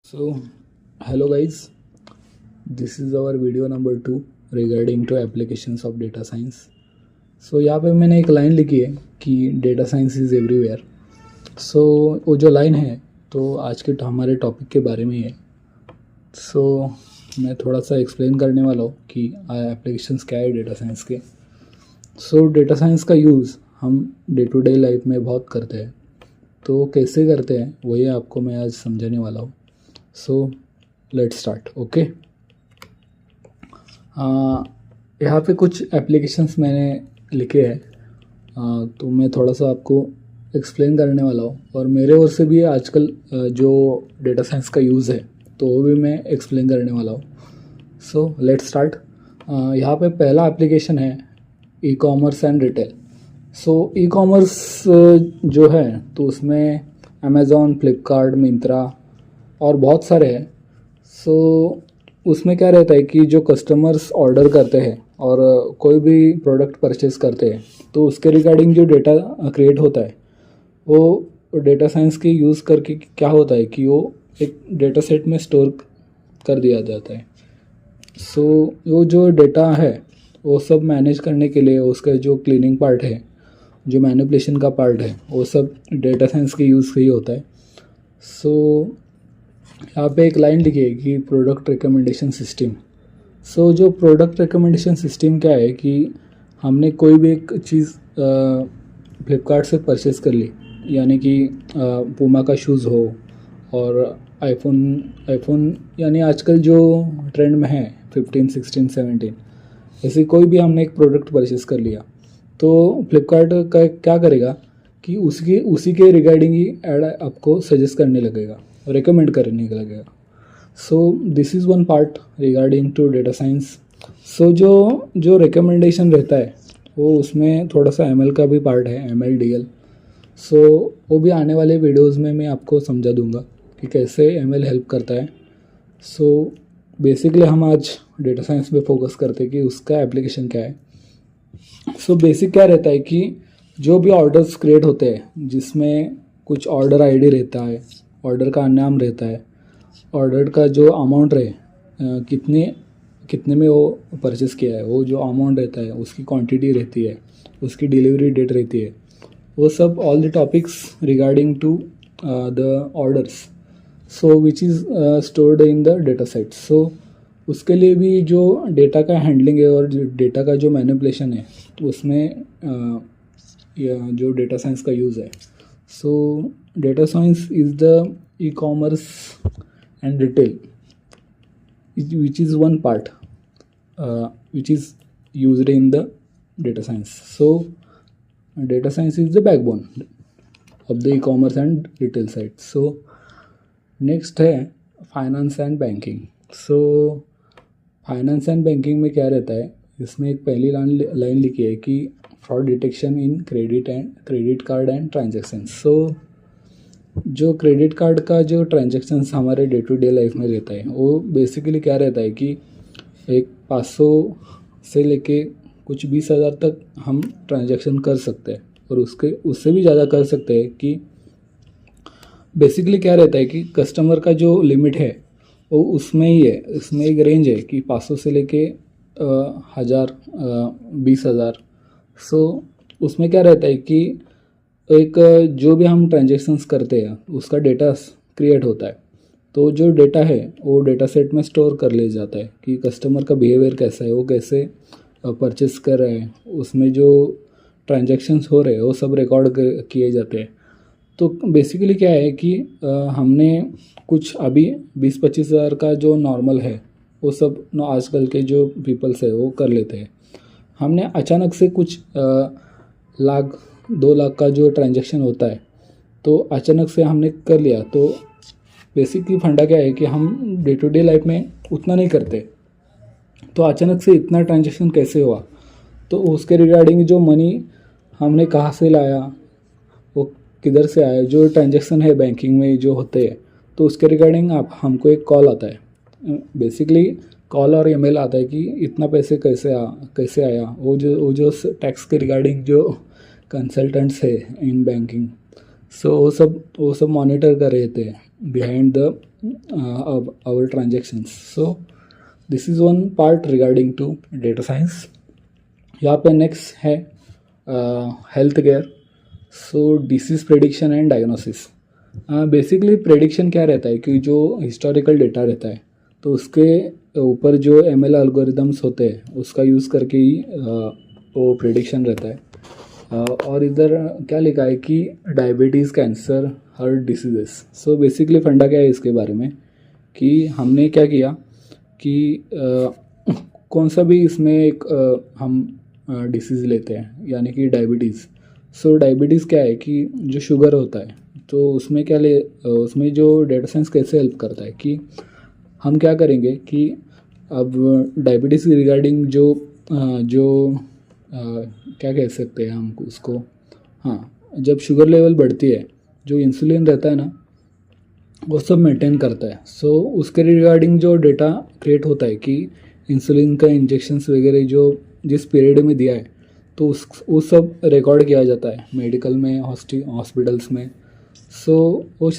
So, hello guys, this is our video number 2 regarding to applications of data science. So यहाँ पे मैंने एक line लिखी है कि डेटा साइंस इज़ एवरीवेयर. सो वो जो लाइन है तो आज के हमारे टॉपिक के बारे में है. सो मैं थोड़ा सा एक्सप्लेन करने वाला हूँ कि एप्लीकेशंस क्या है डेटा साइंस के. सो डेटा साइंस का यूज़ हम डे टू डे लाइफ में बहुत करते हैं. तो कैसे करते हैं वही आपको मैं आज समझाने वाला हूँ. So let's start. ओके, यहाँ पे कुछ एप्लीकेशंस मैंने लिखे हैं. तो मैं थोड़ा सा आपको एक्सप्लेन करने वाला हूँ और मेरे ओर से भी आजकल जो डेटा साइंस का यूज़ है तो वो भी मैं एक्सप्लेन करने वाला हूँ. So let's start. यहाँ पे पहला एप्लीकेशन है e commerce and retail. So e commerce जो है तो उसमें अमेज़ॉन, फ्लिपकार्ट, मिंत्रा और बहुत सारे हैं. सो उसमें क्या रहता है कि जो कस्टमर्स ऑर्डर करते हैं और कोई भी प्रोडक्ट परचेस करते हैं तो उसके रिगार्डिंग जो डेटा क्रिएट होता है वो डेटा साइंस की यूज़ करके क्या होता है कि वो एक डेटा सेट में स्टोर कर दिया जाता है. सो वो जो डेटा है वो सब मैनेज करने के लिए उसका जो क्लीनिंग पार्ट है, जो मैनिपुलेशन का पार्ट है, वो सब डेटा साइंस के यूज़ से ही होता है. सो यहाँ पे एक लाइन लिखी है कि प्रोडक्ट रिकमेंडेशन सिस्टम. सो जो प्रोडक्ट रिकमेंडेशन सिस्टम क्या है कि हमने कोई भी एक चीज़ फ्लिपकार्ट से परचेस कर ली, यानी कि पूमा का शूज़ हो और आईफोन यानी आजकल जो ट्रेंड में है 15, 16, 17, ऐसे कोई भी हमने एक प्रोडक्ट परचेस कर लिया तो फ्लिपकार्ट का क्या करेगा कि उसी के रिगार्डिंग ही ऐड आपको सजेस्ट करने लगेगा, रिकमेंड करने लगेगा. So this is one part regarding to data science. So जो रिकमेंडेशन रहता है वो उसमें थोड़ा सा एमएल का भी पार्ट है, ML DL. सो वो भी आने वाले वीडियोस में मैं आपको समझा दूंगा कि कैसे एमएल हेल्प करता है. सो बेसिकली हम आज डेटा साइंस पे फोकस करते हैं कि उसका एप्लीकेशन क्या है. सो बेसिक क्या रहता है कि जो भी ऑर्डर्स क्रिएट होते हैं जिसमें कुछ ऑर्डर आईडी रहता है, ऑर्डर का नाम रहता है, ऑर्डर का जो अमाउंट रहे कितने में वो परचेस किया है, वो जो अमाउंट रहता है, उसकी क्वांटिटी रहती है, उसकी डिलीवरी डेट रहती है, वो सब all the topics regarding to the orders. So which is stored in the data set. So उसके लिए भी जो डेटा का हैंडलिंग है और डेटा का जो मैनिपुलेशन है तो उसमें जो डेटा साइंस का यूज़ है. सो data science is the e-commerce and retail, which is one part which is used in the data science. So data science is the backbone of the e-commerce and retail side. So next है finance and banking. So finance and banking में क्या रहता है, इसमें एक पहली line लिखी है कि fraud detection in credit card and transaction. So जो क्रेडिट कार्ड का जो ट्रांजेक्शन्स हमारे डे टू डे लाइफ में रहता है वो बेसिकली क्या रहता है कि एक 500 से लेके कुछ 20,000 तक हम ट्रांजेक्शन कर सकते हैं और उससे भी ज़्यादा कर सकते हैं. कि बेसिकली क्या रहता है कि कस्टमर का जो लिमिट है वो उसमें ही है, उसमें एक रेंज है कि 500 से लेके 1000, 20,000. सो उसमें क्या रहता है कि एक जो भी हम ट्रांजेक्शन्स करते हैं उसका डेटा क्रिएट होता है. तो जो डेटा है वो डेटा सेट में स्टोर कर ले जाता है कि कस्टमर का बिहेवियर कैसा है, वो कैसे परचेस कर रहे हैं, उसमें जो ट्रांजेक्शन्स हो रहे हैं वो सब रिकॉर्ड किए जाते हैं. तो बेसिकली क्या है कि हमने कुछ अभी 20-25 हज़ार का जो नॉर्मल है वो सब आजकल के जो पीपल्स है वो कर लेते हैं. हमने अचानक से कुछ लाख 2 लाख का जो ट्रांजैक्शन होता है तो अचानक से हमने कर लिया. तो बेसिकली फंडा क्या है कि हम डे टू डे लाइफ में उतना नहीं करते, तो अचानक से इतना ट्रांजैक्शन कैसे हुआ, तो उसके रिगार्डिंग जो मनी हमने कहाँ से लाया, वो किधर से आया, जो ट्रांजैक्शन है बैंकिंग में जो होते हैं तो उसके रिगार्डिंग हमको एक कॉल आता है. बेसिकली कॉल और ईमेल आता है कि इतना पैसे कैसे आया. वो जो टैक्स के रिगार्डिंग जो कंसल्टेंट्स है इन बैंकिंग, सो वो सब मॉनिटर कर रहे थे behind the our transactions. So this is one part regarding to data science. यहाँ पे नेक्स्ट है health care. So disease prediction and diagnosis. Basically prediction क्या रहता है कि जो हिस्टोरिकल डेटा रहता है तो उसके ऊपर जो ML एल्गोरिदम्स होते हैं उसका यूज़ करके ही वो प्रेडिक्शन रहता है. और इधर क्या लिखा है कि diabetes, cancer, heart diseases. So basically फंडा क्या है इसके बारे में कि हमने क्या किया कि कौन सा भी इसमें एक हम डिसीज़ लेते हैं यानी कि डायबिटीज़. सो डायबिटीज़ क्या है कि जो शुगर होता है तो उसमें उसमें जो डेटा साइंस कैसे हेल्प करता है कि हम क्या करेंगे कि अब डायबिटीज़ रिगार्डिंग जो क्या कह सकते हैं हम उसको, हाँ, जब शुगर लेवल बढ़ती है जो इंसुलिन रहता है ना वो सब मेंटेन करता है. सो उसके रिगार्डिंग जो डेटा क्रिएट होता है कि इंसुलिन का इंजेक्शंस वगैरह जो जिस पीरियड में दिया है तो वो सब रिकॉर्ड किया जाता है मेडिकल में, हॉस्पिटल्स में. सो वो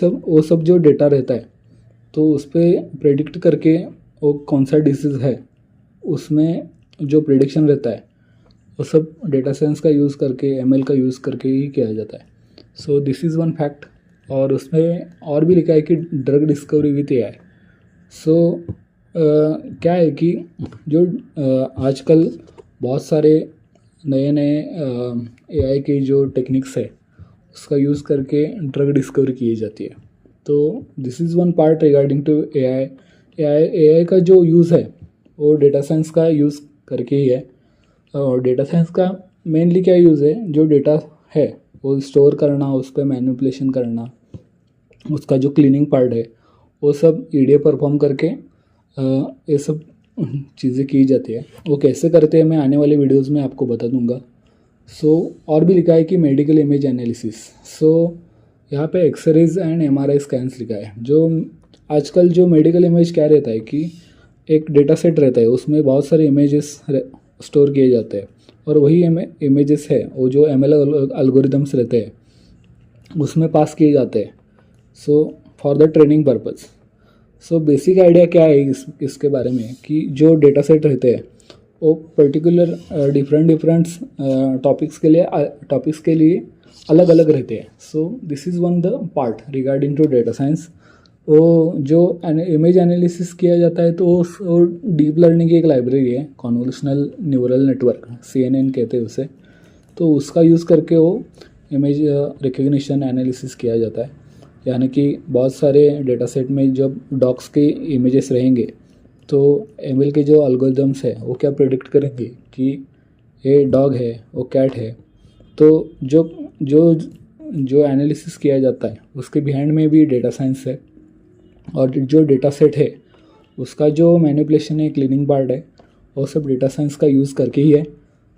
सब जो डेटा रहता है तो उस पर प्रेडिक्ट करके वो कौन सा डिसीज़ है उसमें जो प्रेडिक्शन रहता है वो सब डेटा साइंस का यूज़ करके, ML का यूज़ करके ही किया जाता है. So this is one fact. और उसमें और भी लिखा है कि ड्रग डिस्कवरी विथ AI. सो क्या है कि जो आजकल बहुत सारे नए AI के जो टेक्निक्स है उसका यूज़ करके ड्रग डिस्कवरी की जाती है. तो this is one part regarding to AI का जो यूज़ है वो डेटा साइंस का यूज़ करके ही है. और डेटा साइंस का मेनली क्या यूज़ है, जो डेटा है वो स्टोर करना, उस पर मैनिपुलेशन करना, उसका जो क्लीनिंग पार्ट है वो सब EDA परफॉर्म करके ये सब चीज़ें की जाती है. वो कैसे करते हैं मैं आने वाले वीडियोस में आपको बता दूंगा. सो और भी लिखा है कि मेडिकल इमेज एनालिसिस. सो यहाँ पे एक्सरेज एंड MRI स्कैन्स लिखा है. जो आजकल जो मेडिकल इमेज क्या रहता है कि एक डेटा सेट रहता है उसमें बहुत सारे इमेजेस स्टोर किए जाते हैं और वही इमेजेस है वो जो ML एल्गोरिदम्स रहते हैं उसमें पास किए जाते हैं. So for the training purpose. So basic idea क्या है इसके बारे में कि जो डेटा सेट रहते हैं वो पर्टिकुलर डिफरेंट टॉपिक्स के लिए अलग अलग रहते हैं. So this is one the part regarding to data science. वो जो इमेज एनालिसिस किया जाता है तो वो डीप लर्निंग की एक लाइब्रेरी है, कॉन्वोल्यूशनल न्यूरल नेटवर्क, CNN कहते हैं उसे. तो उसका यूज़ करके वो इमेज रिकग्निशन एनालिसिस किया जाता है. यानी कि बहुत सारे डेटा सेट में जब डॉग्स के इमेजेस रहेंगे तो ML के जो एल्गोरिदम्स है वो क्या प्रेडिक्ट करेंगे कि ये डॉग है, वो कैट है. तो जो एनालिसिस किया जाता है उसके बिहाइंड में भी डेटा साइंस है. और जो डेटा सेट है उसका जो मैनिपुलेशन है, क्लीनिंग पार्ट है, वो सब डेटा साइंस का यूज़ करके ही है.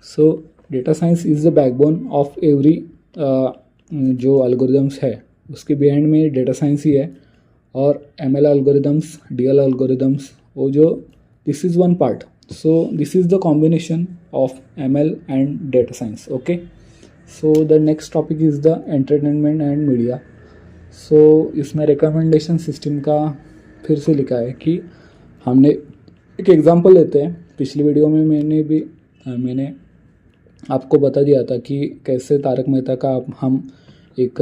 सो data science is the backbone of every जो एल्गोरिदम्स है उसके बिहाइंड में डेटा साइंस ही है. और ML एल्गोरिदम्स, DL एल्गोरिदम्स, वो जो this is one part. So this is the combination of ML and data science. Okay. So the next topic is the entertainment and media. So इसमें recommendation system का फिर से लिखा है कि हमने एक एग्जांपल लेते हैं. पिछली वीडियो में मैंने आपको बता दिया था कि कैसे तारक मेहता का हम एक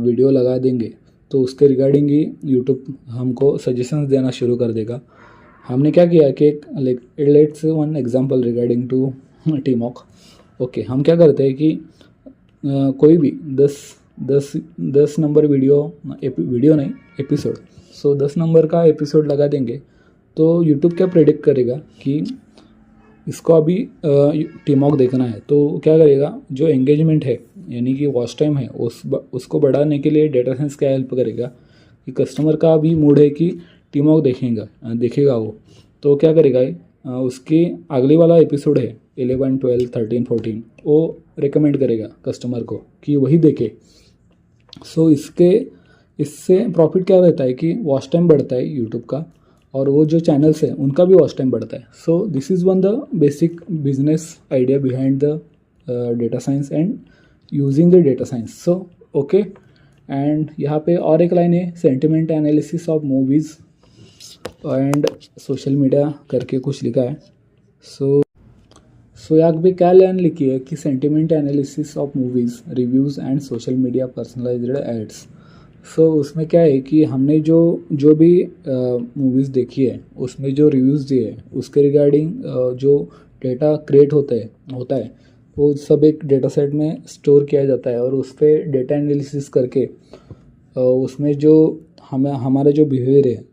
वीडियो लगा देंगे तो उसके रिगार्डिंग ही यूट्यूब हमको सजेशंस देना शुरू कर देगा. हमने क्या किया कि let's one example regarding to टीमॉक. ओके, हम क्या करते हैं कि कोई भी 10 नंबर वीडियो नहीं, एपिसोड. सो 10 नंबर का एपिसोड लगा देंगे तो यूट्यूब क्या प्रेडिक्ट करेगा कि इसको अभी टीमॉक देखना है. तो क्या करेगा, जो एंगेजमेंट है यानी कि वॉच टाइम है उसको बढ़ाने के लिए डेटा साइंस क्या हेल्प करेगा कि कस्टमर का भी मूड है कि टीमॉक देखेगा वो. तो क्या करेगा, उसकी अगली वाला एपिसोड है 11, 12, 13, 14 वो रिकमेंड करेगा कस्टमर को कि वही देखे. सो इससे प्रॉफिट क्या रहता है कि वॉच टाइम बढ़ता है यूट्यूब का और वो जो चैनल्स हैं उनका भी वॉच टाइम बढ़ता है. So this is one the basic business idea behind the data science and using the data science. So okay, and यहाँ पे और एक लाइन है sentiment analysis of movies and social media करके कुछ लिखा है। सो यहाँ पे क्या लाइन लिखी है कि sentiment analysis of movies reviews and social media personalised ads. So उसमें क्या है कि हमने जो जो भी मूवीज़ देखी है उसमें जो रिव्यूज़ दिए हैं उसके रिगार्डिंग जो डेटा क्रिएट होता है वो सब एक डेटा सेट में स्टोर किया जाता है और उस पर डेटा एनालिसिस करके उसमें जो हमारा जो बिहेवियर है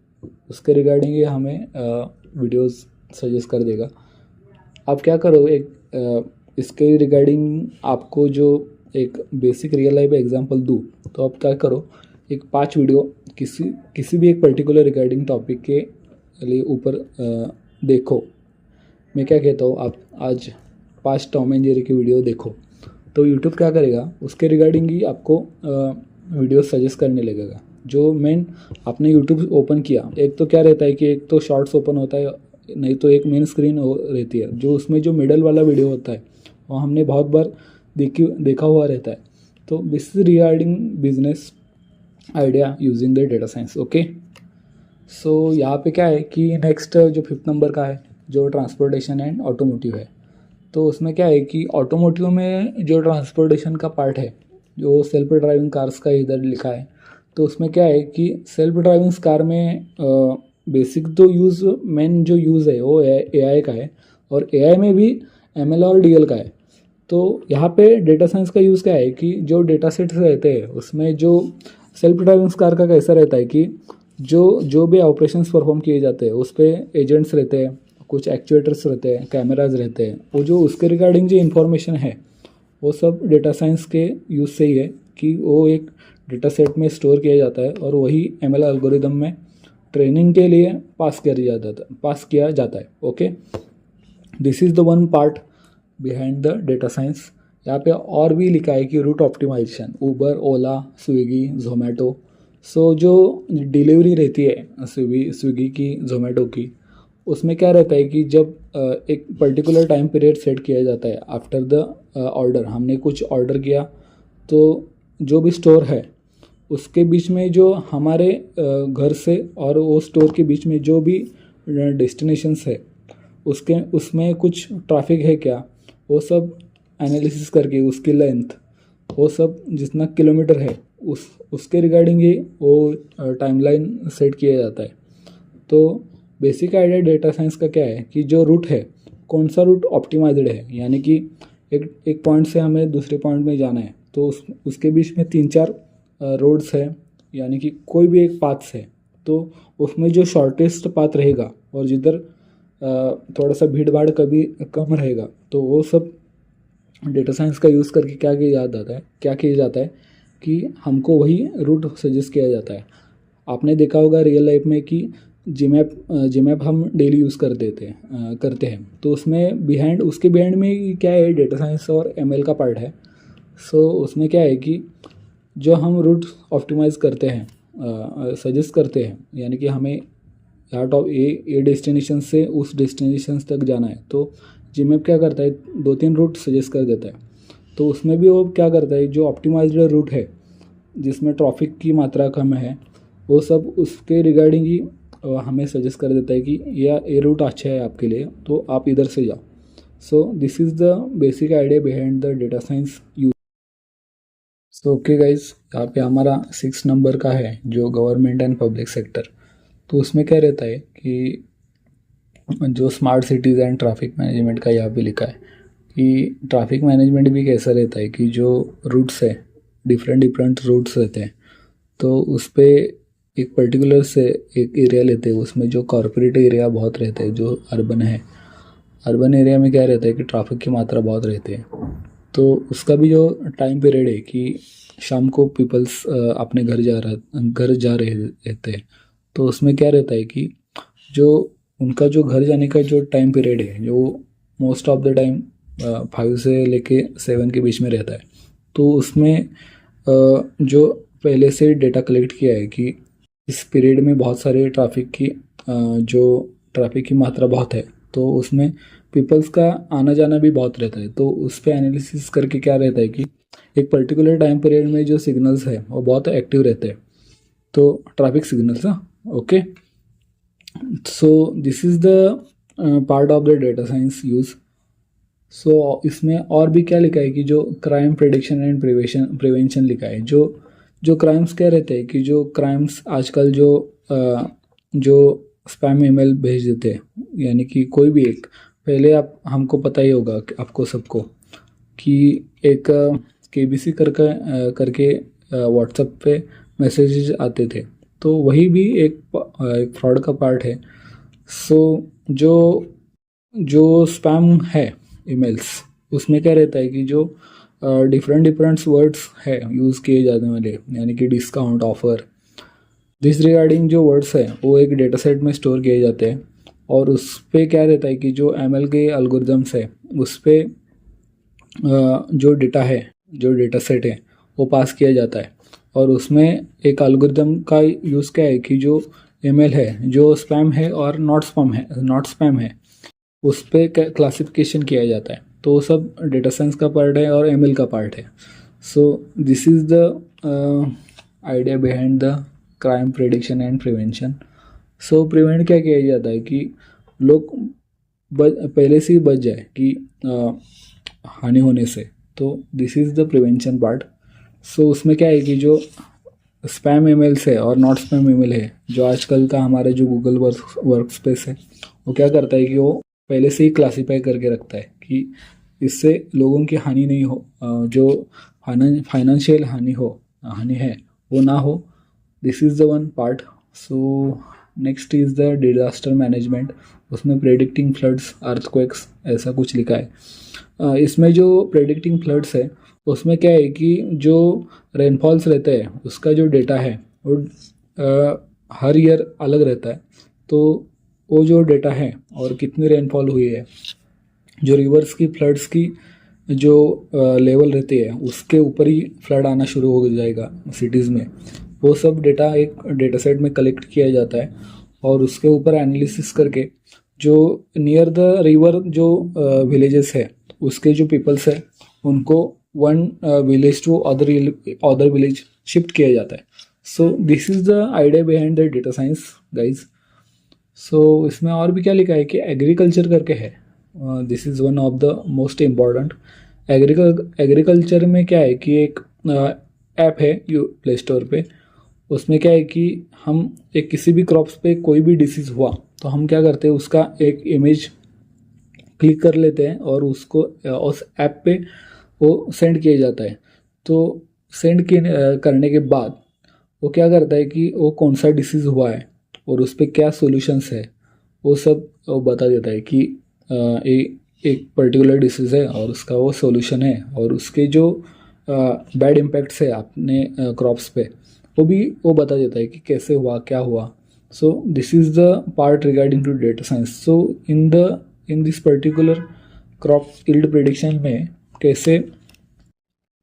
उसके रिगार्डिंग ये हमें वीडियोस सजेस्ट कर देगा। आप क्या करो इसके रिगार्डिंग आपको जो एक बेसिक रियल लाइफ एग्जांपल दूँ तो आप क्या करो एक 5 वीडियो किसी भी एक पर्टिकुलर रिगार्डिंग टॉपिक के लिए ऊपर देखो। मैं क्या कहता हूँ आप आज 5 टॉम एंड जेरी की वीडियो देखो तो यूट्यूब क्या करेगा उसके रिगार्डिंग ही आपको वीडियो सजेस्ट करने लगेगा। जो मेन आपने यूट्यूब ओपन किया एक तो क्या रहता है कि एक तो शॉर्ट्स ओपन होता है नहीं तो एक मेन स्क्रीन रहती है जो उसमें जो मिडल वाला वीडियो होता है वो हमने बहुत बार देखा हुआ रहता है। तो this is regarding business idea using the data science. Okay सो यहाँ पे क्या है कि नेक्स्ट जो 5th नंबर का है जो ट्रांसपोर्टेशन एंड ऑटोमोटिव है। तो उसमें क्या है कि ऑटोमोटिव में जो ट्रांसपोर्टेशन का पार्ट है जो सेल्फ ड्राइविंग कार्स का इधर लिखा है तो उसमें क्या है कि सेल्फ ड्राइविंग कार में बेसिक तो यूज़ मेन जो यूज़ है वो एआई का है और एआई में भी एमएल और डीएल का है। तो यहाँ पे डेटा साइंस का यूज़ क्या है कि जो डेटा सेट्स रहते हैं उसमें जो सेल्फ ड्राइविंग कार का कैसा रहता है कि जो भी ऑपरेशंस परफॉर्म किए जाते हैं उस पर एजेंट्स रहते हैं कुछ एक्चुएटर्स रहते हैं कैमराज रहते हैं वो जो उसके रिगार्डिंग जो इन्फॉर्मेशन है वो सब डेटा साइंस के यूज़ से ही है कि वो एक डेटा सेट में स्टोर किया जाता है और वही एमएल एल्गोरिदम में ट्रेनिंग के लिए पास किया जाता है। Okay this is the one part behind the data science. यहाँ पे और भी लिखा है कि रूट ऑप्टिमाइजेशन उबर ओला स्विगी जोमेटो। सो जो डिलीवरी रहती है स्विगी की जोमेटो की उसमें क्या रहता है कि जब एक पर्टिकुलर टाइम पीरियड सेट किया जाता है आफ्टर द ऑर्डर हमने कुछ ऑर्डर किया तो जो भी स्टोर है उसके बीच में जो हमारे घर से और वो स्टोर के बीच में जो भी डेस्टिनेशंस है उसमें कुछ ट्रैफिक है क्या वो सब एनालिसिस करके उसकी लेंथ वो सब जितना किलोमीटर है उसके रिगार्डिंग ही वो टाइमलाइन सेट किया जाता है। तो बेसिक आइडिया डेटा साइंस का क्या है कि जो रूट है कौन सा रूट ऑप्टिमाइज्ड है यानी कि एक पॉइंट से हमें दूसरे पॉइंट में जाना है तो उसके बीच में 3-4 रोड्स है यानी कि कोई भी एक पाथ है तो उसमें जो शॉर्टेस्ट पाथ रहेगा और जिधर थोड़ा सा भीड़ भाड़ कभी कम रहेगा तो वो सब डेटा साइंस का यूज़ करके क्या किया जाता है कि हमको वही रूट सजेस्ट किया जाता है। आपने देखा होगा रियल लाइफ में कि जीमैप हम डेली यूज़ करते हैं तो उसमें उसके बिहाइंड में क्या है डेटा साइंस और एमएल का पार्ट है। सो उसमें क्या है कि जो हम रूट ऑप्टिमाइज़ करते हैं सजेस्ट करते हैं यानी कि हमें यहाँ टॉप ए डेस्टिनेशन से उस डेस्टिनेशन तक जाना है तो जीमैप क्या करता है 2-3 रूट सजेस्ट कर देता है। तो उसमें भी वो क्या करता है जो ऑप्टिमाइज्ड रूट है जिसमें ट्रैफिक की मात्रा कम है वो सब उसके रिगार्डिंग ही हमें सजेस्ट कर देता है कि ये रूट अच्छा है आपके लिए तो आप इधर से जाओ। सो this is the basic idea behind the data science use. So okay guys यहाँ पे हमारा 6 नंबर का है जो गवर्नमेंट एंड पब्लिक सेक्टर। तो उसमें क्या रहता है कि जो smart cities and traffic management का यहाँ पे लिखा है कि ट्रैफिक मैनेजमेंट भी कैसा रहता है कि जो रूट्स है डिफरेंट रूट्स रहते हैं तो उस पर एक पर्टिकुलर से एक एरिया लेते हैं उसमें जो कॉरपोरेट एरिया बहुत रहते हैं जो अर्बन है अर्बन एरिया में क्या रहता है कि ट्रैफिक की मात्रा बहुत रहती है तो उसका भी जो टाइम पीरियड है कि शाम को पीपल्स अपने घर जा रहे रहते हैं तो उसमें क्या रहता है कि जो उनका जो घर जाने का जो टाइम पीरियड है जो मोस्ट ऑफ द टाइम 5 से लेके 7 के बीच में रहता है तो उसमें जो पहले से डेटा कलेक्ट किया है कि इस पीरियड में बहुत सारे ट्रैफिक की मात्रा बहुत है तो उसमें पीपल्स का आना जाना भी बहुत रहता है तो उस पर एनालिसिस करके क्या रहता है कि एक पर्टिकुलर टाइम पीरियड में जो सिग्नल्स है वो बहुत एक्टिव रहते हैं, तो traffic signals. Okay, so this is the part of the data science use. So इसमें और भी क्या लिखा है कि जो क्राइम प्रिडिक्शन एंड प्रिवेंशन लिखा है। जो जो क्राइम्स क्या रहते हैं कि जो क्राइम्स आजकल जो स्पैम ईमेल भेज देते हैं, यानी कि कोई भी एक, पहले आप हमको पता ही होगा कि आपको सबको कि एक केबीसी करके व्हाट्सएप पे मैसेजेस आते थे, तो वही भी एक फ्रॉड का पार्ट है। सो जो जो स्पैम है ईमेल्स, उसमें क्या रहता है कि जो डिफरेंट वर्ड्स है यूज़ किए जाने वाले, यानी कि डिस्काउंट, ऑफर, दिस रिगार्डिंग जो वर्ड्स है वो एक डेटा सेट में स्टोर किए जाते हैं। और उस पर क्या रहता है कि जो एमएल के एल्गोरिदम्स है उस पर जो डेटा है, जो डेटा सेट है वो पास किया जाता है। और उसमें एक एल्गोरिदम का यूज़ क्या है कि जो ईमेल है जो स्पैम है और नॉट स्पैम है उस पर क्लासिफिकेशन किया जाता है। तो वो सब डेटा साइंस का पार्ट है और एमएल का पार्ट है। So this is the idea behind the crime prediction and prevention. So prevent क्या किया जाता है कि लोग पहले से ही बच जाए कि हानि होने से, तो this is the prevention part. So उसमें क्या है कि जो स्पैम ईमेल्स है और नॉट स्पैम ईमेल है, जो आजकल का हमारा जो गूगल वर्क स्पेस है वो क्या करता है कि वो पहले से ही क्लासीफाई करके रखता है कि इससे लोगों की हानि नहीं हो, जो फाइनेंशियल हानि है वो ना हो। This is the one part. So next is the disaster management. उसमें प्रेडिक्टिंग फ्लड्स, अर्थक्वेक्स, ऐसा कुछ लिखा है। इसमें जो प्रेडिक्टिंग फ्लड्स है उसमें क्या है कि जो रेनफॉल्स रहते हैं उसका जो डेटा है वो हर ईयर अलग रहता है। तो वो जो डेटा है और कितनी रेनफॉल हुई है, जो रिवर्स की फ्लड्स की जो लेवल रहती है उसके ऊपर ही फ्लड आना शुरू हो जाएगा सिटीज़ में, वो सब डेटा एक डेटा सेट में कलेक्ट किया जाता है। और उसके ऊपर एनालिसिस करके जो नियर द रिवर जो विलेजेस है उसके जो पीपल्स है उनको one village to other village shift किया जाता है। So this is the idea behind the data science guys. So इसमें और भी क्या लिखा है कि एग्रीकल्चर करके है। This is one of the most important. Agriculture में क्या है कि एक ऐप है प्ले स्टोर पे, उसमें क्या है कि हम एक किसी भी क्रॉप्स पे कोई भी डिसीज़ हुआ तो हम क्या करते हैं उसका एक इमेज क्लिक कर लेते हैं और उसको उस ऐप पे वो सेंड किया जाता है। तो सेंड करने के बाद वो क्या करता है कि वो कौन सा डिसीज़ हुआ है और उस पर क्या सॉल्यूशंस है वो सब वो बता देता है कि एक पर्टिकुलर डिसीज़ है और उसका वो सॉल्यूशन है और उसके जो बैड इम्पैक्ट्स है अपने क्रॉप्स पे वो बता देता है कि कैसे हुआ, क्या हुआ। So this is the part regarding to data science. So in this particular crop yield prediction में कैसे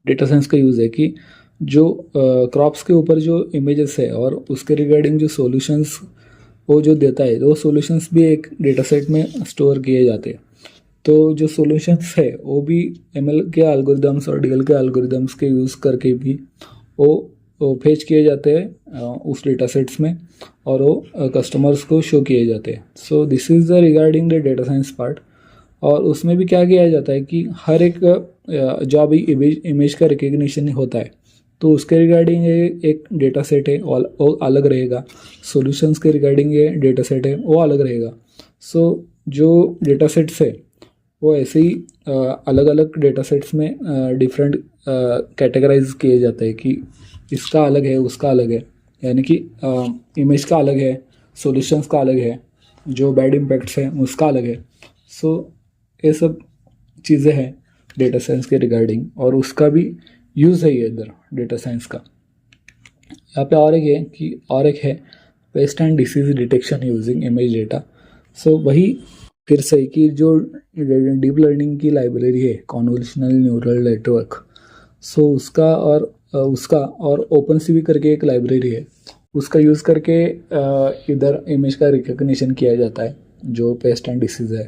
डेटा साइंस का यूज़ है कि जो क्रॉप्स के ऊपर जो इमेजेस है और उसके रिगार्डिंग जो सॉल्यूशंस वो जो देता है, वो सॉल्यूशंस भी एक डेटा सेट में स्टोर किए जाते हैं। तो जो सॉल्यूशंस है वो भी एमएल के एल्गोरिदम्स और डीएल के एल्गोरिदम्स के यूज़ करके भी वो फेच किए जाते हैं उस डेटा सेट्स में और वो कस्टमर्स को शो किए जाते हैं। So this is the regarding the data science part. और उसमें भी क्या किया जाता है कि हर एक जो अभी इमेज का रिकग्निशन होता है तो उसके रिगार्डिंग एक डेटा सेट है वो अलग रहेगा, सॉल्यूशंस के रिगार्डिंग ये डेटा सेट है वो अलग रहेगा। सो जो डेटा सेट्स है वो ऐसे ही अलग अलग डेटा सेट्स में डिफरेंट कैटेगराइज किए जाते हैं कि इसका अलग है, उसका अलग है, यानी कि इमेज का अलग है, सॉल्यूशंस का अलग है, जो बैड इम्पैक्ट्स हैं उसका अलग है। सो ये सब चीज़ें हैं डेटा साइंस के रिगार्डिंग और उसका भी यूज़ है ये इधर डेटा साइंस का। यहाँ पे और एक है pest and disease detection using image data. So वही फिर से कि जो डीप लर्निंग की लाइब्रेरी है कॉन्वोल्यूशनल न्यूरल नेटवर्क, सो उसका और ओपन सी करके एक लाइब्रेरी है, उसका यूज़ करके इधर इमेज का रिकग्निशन किया जाता है जो पेस्ट एंड डिसीज़ है।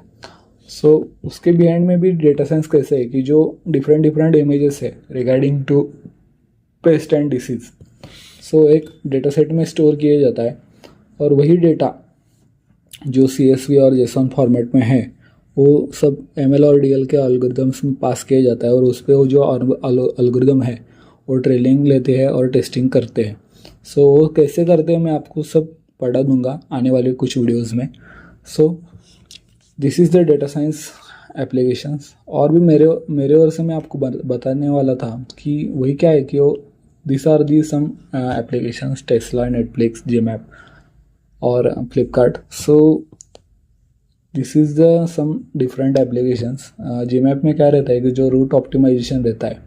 सो उसके बिहाइंड में भी डेटा साइंस कैसे है कि जो डिफरेंट डिफरेंट इमेजेस है regarding to pest and disease, so एक डेटा सेट में स्टोर किया जाता है और वही डेटा जो CSV और JSON फॉर्मेट में है वो सब ML और DL के एल्गोरिदम्स में पास किया जाता है और उस पर वो जो एल्गोरिदम है वो ट्रेनिंग लेते हैं और टेस्टिंग करते हैं। सो वो कैसे करते हैं मैं आपको सब पढ़ा दूंगा आने वाले कुछ वीडियोस में। सो this is the data science applications. और भी मेरे ओर से मैं आपको बताने वाला था कि वही क्या है कि वो this are the some applications Tesla, Netflix, Gmap और Flipkart. So this is the some different applications. Gmap में क्या रहता है कि जो रूट ऑप्टिमाइजेशन रहता है,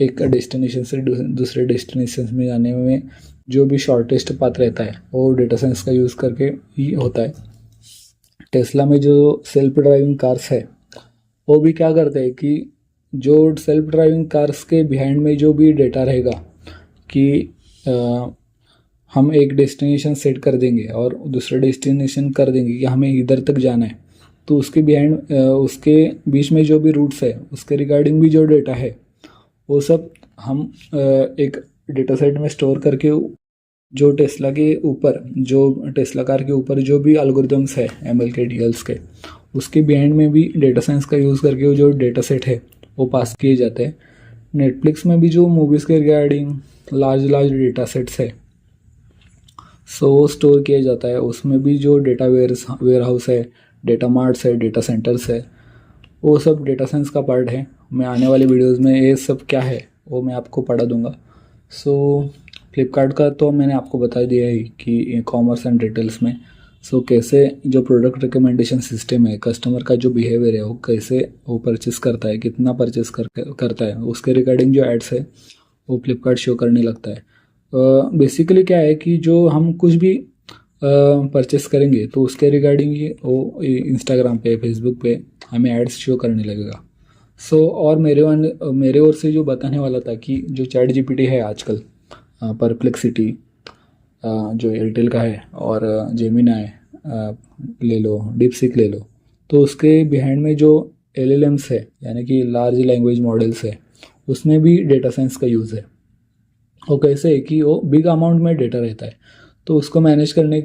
एक डेस्टिनेशन से दूसरे डेस्टिनेशन में जाने में जो भी शॉर्टेस्ट पाथ रहता है वो डेटा साइंस का यूज़ करके ही होता है। टेस्ला में जो सेल्फ ड्राइविंग कार्स है वो भी क्या करते हैं कि जो सेल्फ ड्राइविंग कार्स के बिहाइंड में जो भी डेटा रहेगा कि हम एक डेस्टिनेशन सेट कर देंगे और दूसरा डेस्टिनेशन कर देंगे कि हमें इधर तक जाना है, तो उसके बिहाइंड उसके बीच में जो भी रूट्स है उसके रिगार्डिंग भी जो डेटा है वो सब हम एक डेटा सेट में स्टोर करके जो टेस्ला के ऊपर, जो टेस्ला कार के ऊपर जो भी एल्गोरिदम्स है ML के DLs के, उसके बिहाइंड में भी डेटा साइंस का यूज़ करके वो जो डेटा सेट है वो पास किए जाते हैं। नेटफ्लिक्स में भी जो मूवीज़ के रिगार्डिंग लार्ज डेटा सेट्स है सो वो स्टोर किया जाता है। उसमें भी जो डेटा वेयर हाउस है, डेटा मार्ट्स है, डेटा सेंटर्स है, वो सब डेटा साइंस का पार्ट है। मैं आने वाले वीडियोस में ये सब क्या है वो मैं आपको पढ़ा दूंगा। सो फ्लिपकार्ट का तो मैंने आपको बता दिया ही कि कॉमर्स एंड रिटेल्स में कैसे जो प्रोडक्ट रिकमेंडेशन सिस्टम है, कस्टमर का जो बिहेवियर है वो कैसे वो परचेस करता है, कितना परचेस करता है, उसके रिगार्डिंग जो एड्स है वो फ्लिपकार्ट शो करने लगता है। बेसिकली क्या है कि जो हम कुछ भी परचेस करेंगे तो उसके रिगार्डिंग ये वो इंस्टाग्राम पे, फेसबुक पे हमें एड्स शो करने लगेगा। और मेरे ओर से जो बताने वाला था कि जो चैट GPT है आजकल, परप्लेक्सिटी जो एयरटेल का है और जेमिनाई ले लो, डीपसीक ले लो, तो उसके बिहाइंड में जो LLMs है यानी कि लार्ज लैंग्वेज मॉडल्स है उसमें भी डेटा साइंस का यूज़ है। वो कैसे है कि वो बिग अमाउंट में डेटा रहता है तो उसको मैनेज करने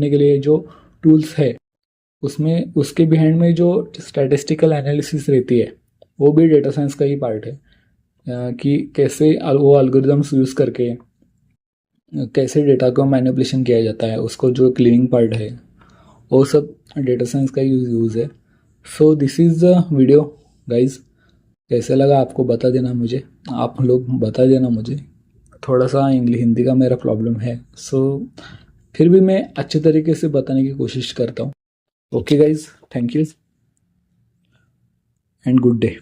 के लिए जो टूल्स है उसमें उसके बिहाइंड में जो स्टैटिस्टिकल एनालिसिस रहती है वो भी डेटा साइंस का ही पार्ट है। कि कैसे वो एल्गोरिदम्स यूज़ करके कैसे डेटा को मैनिपुलेशन किया जाता है, उसको जो क्लीनिंग पार्ट है वो सब डेटा साइंस का यूज़ है। So this is the video guys. कैसे लगा आपको बता देना मुझे, आप लोग बता देना मुझे। थोड़ा सा इंग्लिश हिंदी का मेरा प्रॉब्लम है, फिर भी मैं अच्छे तरीके से बताने की कोशिश करता हूँ। Okay guys, thank you and good day.